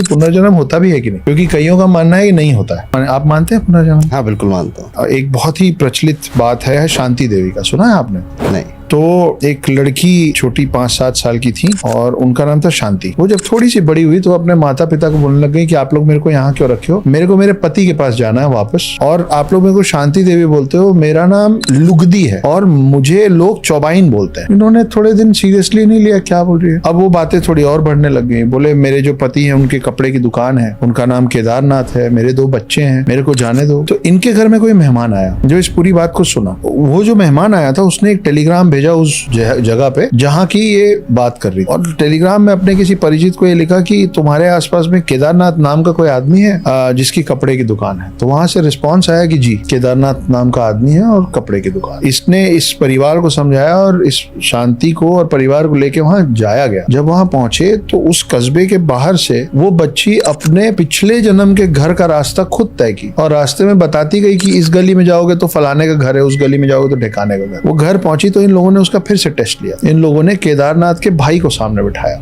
पुनर्जन्म होता भी है कि नहीं, क्योंकि कईयों का मानना है कि नहीं होता है। आप मानते हैं पुनर्जन्म? हाँ बिल्कुल मानता हूँ। एक बहुत ही प्रचलित बात है शांति देवी का, सुना है आपने? नहीं। तो एक लड़की छोटी 5-7 साल की थी और उनका नाम था शांति। वो जब थोड़ी सी बड़ी हुई तो अपने माता पिता को बोलने लग गई कि आप लोग मेरे को यहाँ क्यों रखे हो, मेरे को मेरे पति के पास जाना है वापस, और आप लोग मेरे को शांति देवी बोलते हो, मेरा नाम लुगदी है और मुझे लोग चौबाइन बोलते हैं। इन्होंने थोड़े दिन सीरियसली नहीं लिया, क्या बोल रही है। अब वो बातें थोड़ी और बढ़ने लग गई। बोले मेरे जो पति है उनके कपड़े की दुकान है, उनका नाम केदारनाथ है, मेरे 2 बच्चे हैं, मेरे को जाने दो। तो इनके घर में कोई मेहमान आया जो इस पूरी बात को सुना। वो जो मेहमान आया था उसने एक टेलीग्राम भेजा उस जगह पे जहाँ की ये बात कर रही थी, और टेलीग्राम में अपने किसी परिचित को ये लिखा कि तुम्हारे आसपास में केदारनाथ नाम का कोई आदमी है जिसकी कपड़े की दुकान है। तो वहां से रिस्पांस आया कि जी केदारनाथ नाम का आदमी है और कपड़े की दुकान। इसने इस परिवार को समझाया और इस शांति को और परिवार को लेके वहां जाया गया। जब वहां पहुंचे तो उस कस्बे के बाहर से वो बच्ची अपने पिछले जन्म के घर का रास्ता खुद तय की और रास्ते में बताती गई कि इस गली में जाओगे तो फलाने का घर है, उस गली में जाओगे तो ठिकाने का घर। वो घर पहुंची तो इन लोगों ने उसका फिर से टेस्ट लिया। इन लोगों ने केदारनाथ के भाई को सामने बिठाया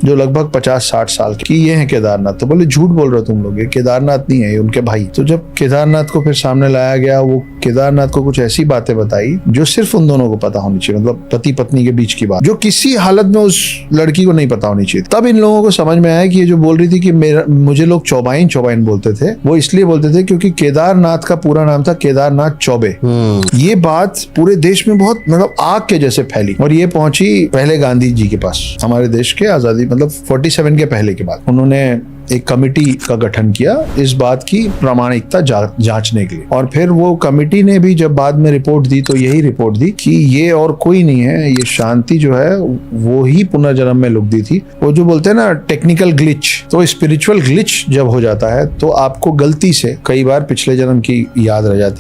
जो लगभग 50-60 साल के, ये है केदारनाथ। तो बोले झूठ बोल रहे हो तुम लोग, ये केदारनाथ नहीं है, ये उनके भाई। तो जब केदारनाथ को फिर सामने लाया गया, वो केदारनाथ को कुछ ऐसी बातें बताई जो सिर्फ उन दोनों को पता होनी चाहिए, मतलब पति पत्नी के बीच की बात जो किसी हालत में उस लड़की को नहीं पता होनी चाहिए। तब इन लोगों को समझ में आया कि ये जो बोल रही थी कि मुझे लोग चौबाइन बोलते थे, वो इसलिए बोलते थे क्योंकि केदारनाथ का पूरा नाम था केदारनाथ चौबे। ये बात पूरे देश में बहुत मतलब आग के जैसे फैली और ये पहुंची पहले गांधी जी के पास। हमारे देश के आजादी मतलब 47 के पहले के बाद उन्होंने एक कमिटी का गठन किया इस बात की प्रामाणिकता जांचने के लिए। और फिर वो कमिटी ने भी जब बाद में रिपोर्ट दी तो यही रिपोर्ट दी कि ये और कोई नहीं है, ये शांति जो है वो ही पुनर्जन्म में लुगदी थी। वो जो बोलते हैं ना टेक्निकल ग्लिच, तो स्पिरिचुअल ग्लिच जब हो जाता है तो आपको गलती से कई बार पिछले जन्म की याद रह जाती है।